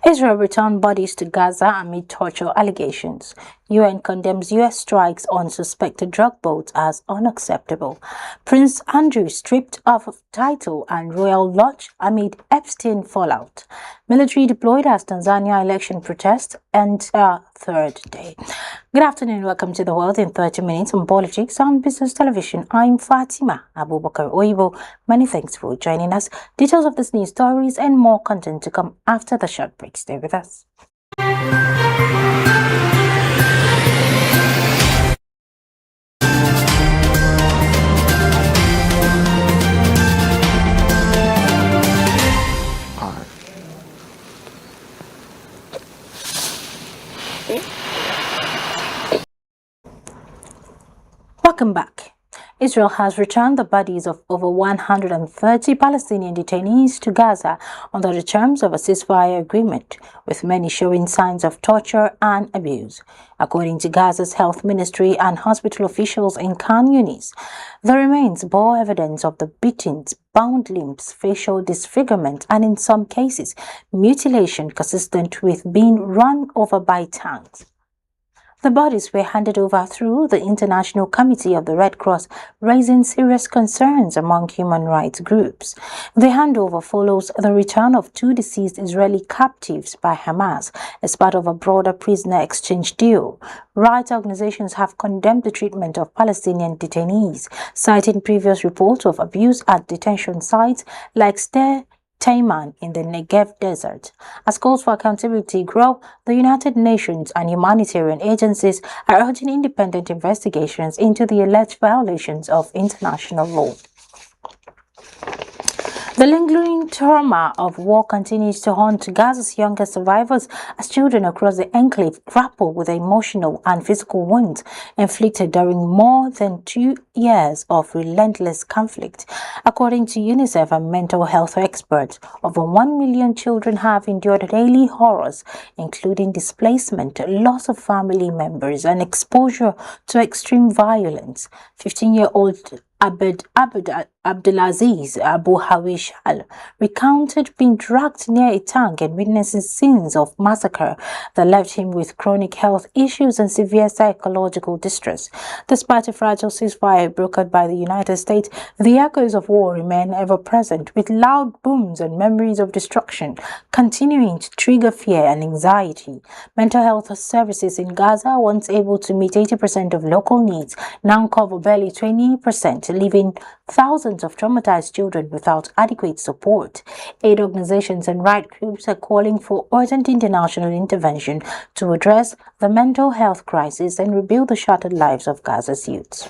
Israel returned bodies to Gaza amid torture allegations. UN condemns US strikes on suspected drug boats as unacceptable. Prince Andrew stripped of title and royal lodge amid Epstein fallout. Military deployed as Tanzania election protests enter third day. Good afternoon. Welcome to The World in 30 Minutes on Politics and Business Television. I'm Fatima Abubakar Oyibo. Many thanks for joining us. Details of this news, stories and more content to come after the short break. Stay with us. Welcome back. Israel has returned the bodies of over 130 Palestinian detainees to Gaza under the terms of a ceasefire agreement, with many showing signs of torture and abuse. According to Gaza's health ministry and hospital officials in Khan Yunis, the remains bore evidence of the beatings, bound limbs, facial disfigurement, and in some cases, mutilation consistent with being run over by tanks. The bodies were handed over through the International Committee of the Red Cross, raising serious concerns among human rights groups. The handover follows the return of two deceased Israeli captives by Hamas as part of a broader prisoner exchange deal. Rights organizations have condemned the treatment of Palestinian detainees, citing previous reports of abuse at detention sites like Taiman in the Negev desert. As calls for accountability grow, the United Nations and humanitarian agencies are urging independent investigations into the alleged violations of international law. The lingering trauma of war continues to haunt Gaza's youngest survivors as children across the enclave grapple with the emotional and physical wounds inflicted during more than 2 years of relentless conflict. According to UNICEF and mental health experts, over 1 million children have endured daily horrors, including displacement, loss of family members, and exposure to extreme violence. 15-year-old Abdulaziz Abu Hawish Al recounted being dragged near a tank and witnessing scenes of massacre that left him with chronic health issues and severe psychological distress. Despite a fragile ceasefire brokered by the United States, the echoes of war remain ever present, with loud booms and memories of destruction continuing to trigger fear and anxiety. Mental health services in Gaza, once able to meet 80% of local needs, now cover barely 20%, leaving thousands of traumatized children without adequate support. Aid organizations and right groups are calling for urgent international intervention to address the mental health crisis and rebuild the shattered lives of Gaza's youths.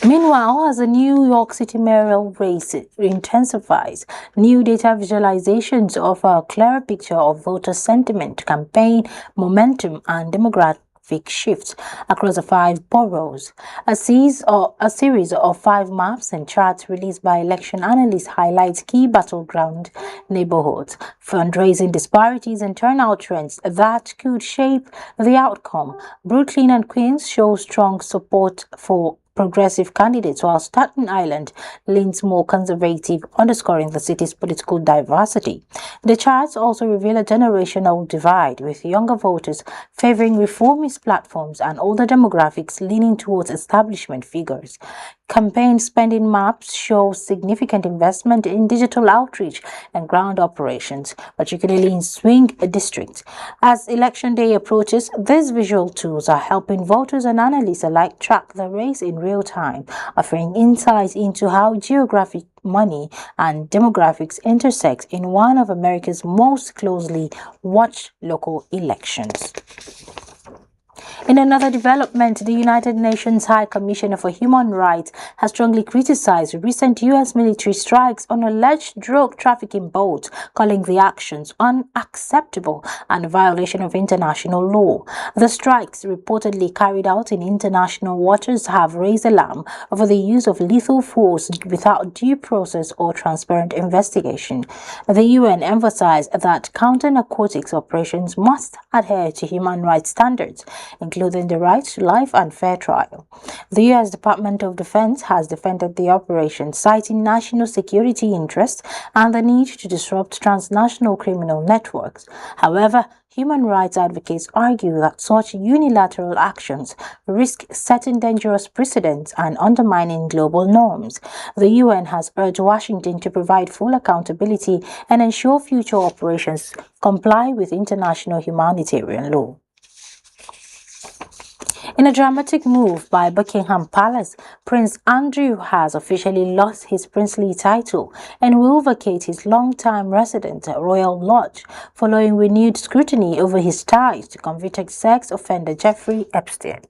Meanwhile, as the New York City mayoral race intensifies, new data visualizations offer a clearer picture of voter sentiment, campaign momentum, and demographic shifts across the 5 boroughs. A series of 5 maps and charts released by election analysts highlights key battleground neighborhoods, fundraising disparities, and turnout trends that could shape the outcome. Brooklyn and Queens show strong support for progressive candidates, while Staten Island leans more conservative, underscoring the city's political diversity. The charts also reveal a generational divide, with younger voters favoring reformist platforms and older demographics leaning towards establishment figures. Campaign spending maps show significant investment in digital outreach and ground operations, particularly in swing districts. As election day approaches, these visual tools are helping voters and analysts alike track the race in real time, offering insights into how geographic, money, and demographics intersect in one of America's most closely watched local elections. In another development, the United Nations High Commissioner for Human Rights has strongly criticized recent U.S. military strikes on alleged drug trafficking boats, calling the actions unacceptable and a violation of international law. The strikes, reportedly carried out in international waters, have raised alarm over the use of lethal force without due process or transparent investigation. The UN emphasized that counter-narcotics operations must adhere to human rights standards, including the right to life and fair trial. The U.S. Department of Defense has defended the operation, citing national security interests and the need to disrupt transnational criminal networks. However, human rights advocates argue that such unilateral actions risk setting dangerous precedents and undermining global norms. The UN has urged Washington to provide full accountability and ensure future operations comply with international humanitarian law. In a dramatic move by Buckingham Palace, Prince Andrew has officially lost his princely title and will vacate his long-time residence at Royal Lodge following renewed scrutiny over his ties to convicted sex offender Jeffrey Epstein.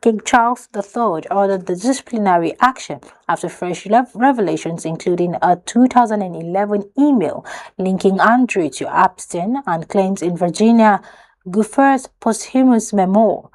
King Charles III ordered the disciplinary action after fresh revelations, including a 2011 email linking Andrew to Epstein and claims in Virginia Giuffre's posthumous memoir.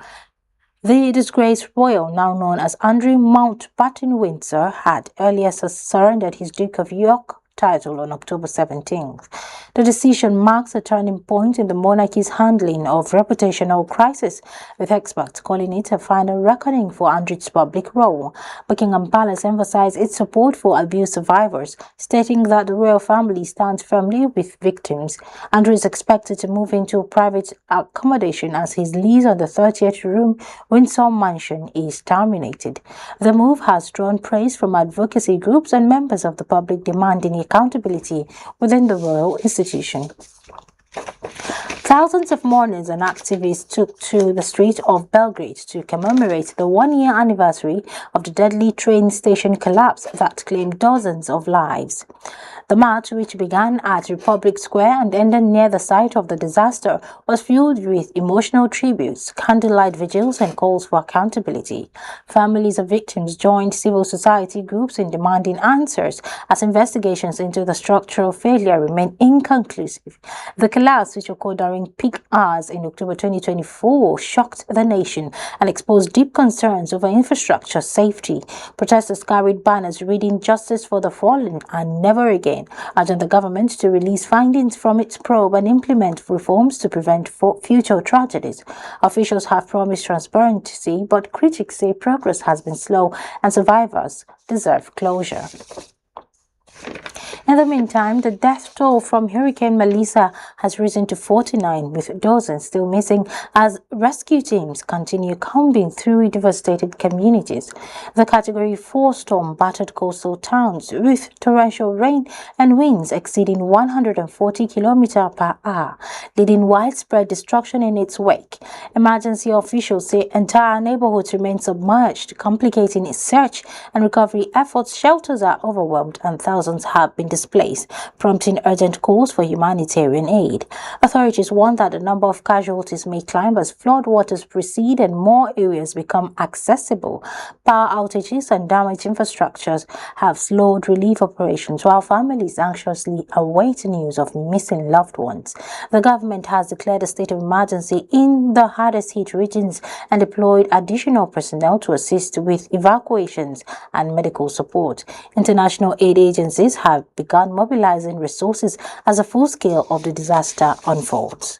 The disgraced royal, now known as Andrew Mountbatten Windsor, had earlier surrendered his Duke of York title on October 17th. The decision marks a turning point in the monarchy's handling of reputational crisis, with experts calling it a final reckoning for Andrew's public role. Buckingham Palace emphasized its support for abuse survivors, stating that the royal family stands firmly with victims. Andrew is expected to move into private accommodation as his lease on the 30th-room Windsor mansion is terminated. The move has drawn praise from advocacy groups and members of the public demanding accountability within the royal institution. Thousands of mourners and activists took to the streets of Belgrade to commemorate the one-year anniversary of the deadly train station collapse that claimed dozens of lives. The march, which began at Republic Square and ended near the site of the disaster, was filled with emotional tributes, candlelight vigils, and calls for accountability. Families of victims joined civil society groups in demanding answers as investigations into the structural failure remain inconclusive. The collapse, which occurred during peak hours in October 2024, shocked the nation and exposed deep concerns over infrastructure safety. Protesters carried banners reading "Justice for the Fallen" and "Never Again," urging the government to release findings from its probe and implement reforms to prevent future tragedies. Officials have promised transparency, but critics say progress has been slow and survivors deserve closure. In the meantime, the death toll from Hurricane Melissa has risen to 49, with dozens still missing as rescue teams continue combing through devastated communities. The Category 4 storm battered coastal towns with torrential rain and winds exceeding 140 km per hour, leading widespread destruction in its wake. Emergency officials say entire neighborhoods remain submerged, complicating its search and recovery efforts. Shelters are overwhelmed and thousands have been displaced, prompting urgent calls for humanitarian aid. Authorities warn that the number of casualties may climb as floodwaters recede and more areas become accessible. Power outages and damaged infrastructures have slowed relief operations, while families anxiously await news of missing loved ones. The government has declared a state of emergency in the hardest-hit regions and deployed additional personnel to assist with evacuations and medical support. International aid agencies have begun mobilizing resources as the full scale of the disaster unfolds.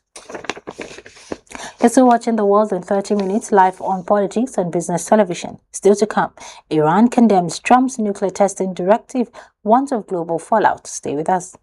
You're still watching The World in 30 Minutes live on Politics and Business Television. Still to come, Iran condemns Trump's nuclear testing directive, warns of global fallout. Stay with us.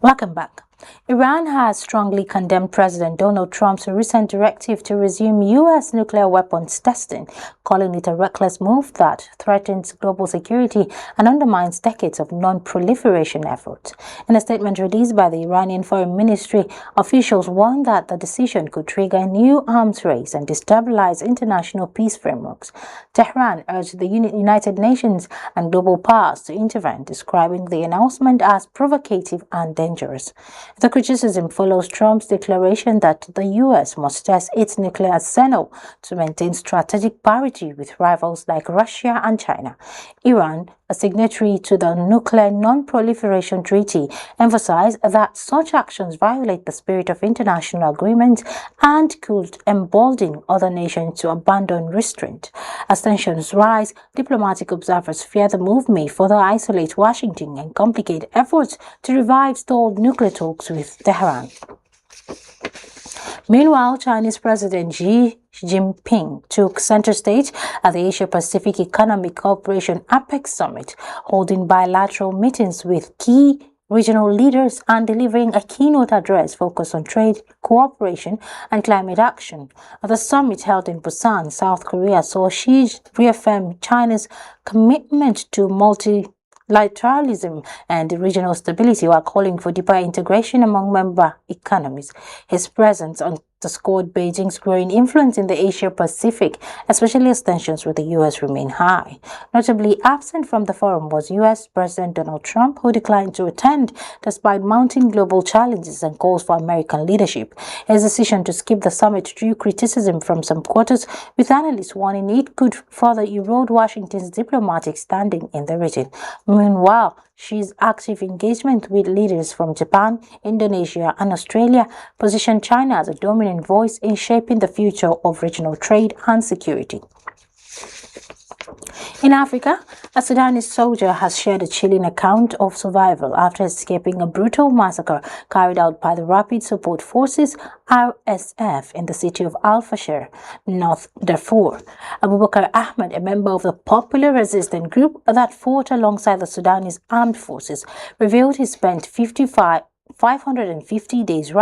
Welcome back. Iran has strongly condemned President Donald Trump's recent directive to resume U.S. nuclear weapons testing, calling it a reckless move that threatens global security and undermines decades of non-proliferation efforts. In a statement released by the Iranian Foreign Ministry, officials warned that the decision could trigger a new arms race and destabilize international peace frameworks. Tehran urged the United Nations and global powers to intervene, describing the announcement as provocative and dangerous. The criticism follows Trump's declaration that the U.S. must test its nuclear arsenal to maintain strategic parity with rivals like Russia and China. Iran a signatory to the Nuclear Non-Proliferation Treaty, emphasized that such actions violate the spirit of international agreement and could embolden other nations to abandon restraint. As tensions rise, diplomatic observers fear the move may further isolate Washington and complicate efforts to revive stalled nuclear talks with Tehran. Meanwhile, Chinese President Xi Jinping took center stage at the Asia-Pacific Economic Cooperation APEC Summit, holding bilateral meetings with key regional leaders and delivering a keynote address focused on trade, cooperation, and climate action. At the summit held in Busan, South Korea, saw Xi reaffirm China's commitment to multilateralism and regional stability while calling for deeper integration among member economies. His presence underscored Beijing's growing influence in the Asia-Pacific, especially as tensions with the U.S. remain high. Notably absent from the forum was U.S. President Donald Trump, who declined to attend despite mounting global challenges and calls for American leadership. His decision to skip the summit drew criticism from some quarters, with analysts warning it could further erode Washington's diplomatic standing in the region. Meanwhile, Xi's active engagement with leaders from Japan, Indonesia, and Australia positioned China as a dominant voice in shaping the future of regional trade and security. In Africa, a Sudanese soldier has shared a chilling account of survival after escaping a brutal massacre carried out by the Rapid Support Forces (RSF) in the city of Al Fasher, North Darfur. Abubakar Ahmed, a member of the popular resistance group that fought alongside the Sudanese armed forces, revealed he spent 550 days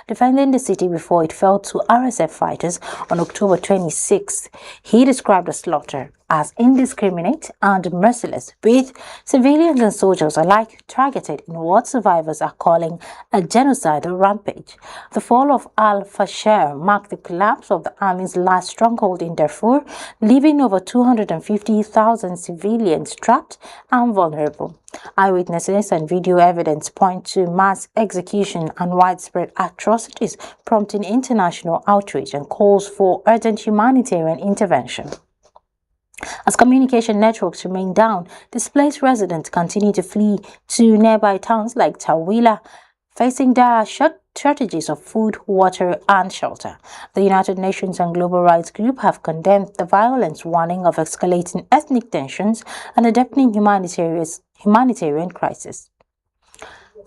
defending the city before it fell to RSF fighters on October 26th. He described the slaughter as indiscriminate and merciless, with civilians and soldiers alike targeted in what survivors are calling a genocidal rampage. The fall of Al Fasher marked the collapse of the army's last stronghold in Darfur, leaving over 250,000 civilians trapped and vulnerable. Eyewitnesses and video evidence point to mass execution and widespread atrocities, prompting international outrage and calls for urgent humanitarian intervention. As communication networks remain down, displaced residents continue to flee to nearby towns like Tawila, facing dire shortages of food, water, and shelter. The United Nations and Global Rights Group have condemned the violence, warning of escalating ethnic tensions and a deepening humanitarian crisis.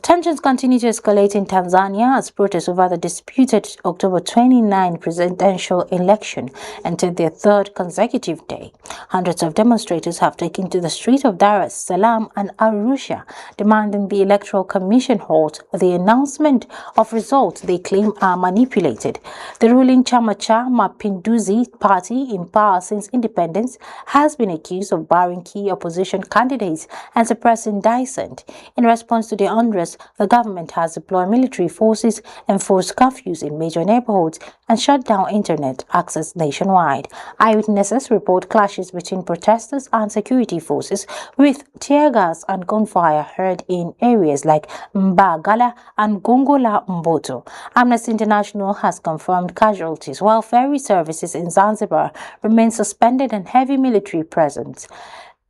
Tensions continue to escalate in Tanzania as protests over the disputed October 29 presidential election entered their third consecutive day. Hundreds of demonstrators have taken to the streets of Dar es Salaam and Arusha, demanding the Electoral Commission halt the announcement of results they claim are manipulated. The ruling Chama cha Mapinduzi party, in power since independence, has been accused of barring key opposition candidates and suppressing dissent. In response to the unrest, the government has deployed military forces, enforced curfews in major neighborhoods, and shut down internet access nationwide. Eyewitnesses report clashes between protesters and security forces, with tear gas and gunfire heard in areas like Mbagala and Gongola Mboto. Amnesty International has confirmed casualties, while ferry services in Zanzibar remain suspended and heavy military presence.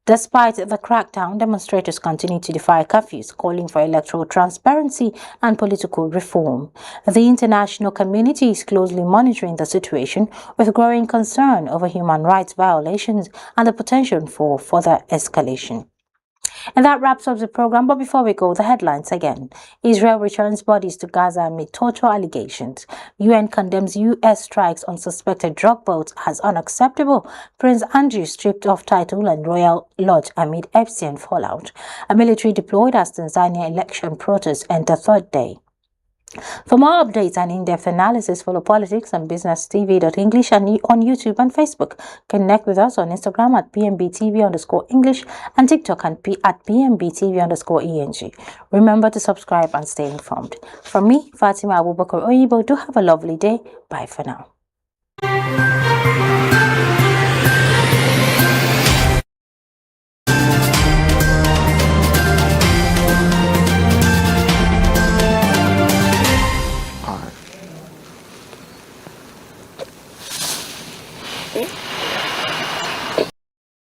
Despite the crackdown, demonstrators continue to defy curfews, calling for electoral transparency and political reform. The international community is closely monitoring the situation, with growing concern over human rights violations and the potential for further escalation. And that wraps up the program. But before we go, the headlines again. Israel returns bodies to Gaza amid torture allegations. UN condemns US strikes on suspected drug boats as unacceptable. Prince Andrew stripped of title and royal lodge amid Epstein fallout. A military deployed as Tanzania election protests enter third day. For more updates and in-depth analysis, follow Politics and BusinessTV.English on YouTube and Facebook. Connect with us on Instagram at PMBTV_English and TikTok at PMBTV_ENG. Remember to subscribe and stay informed. From me, Fatima Abubakar Oyibo, do have a lovely day. Bye for now.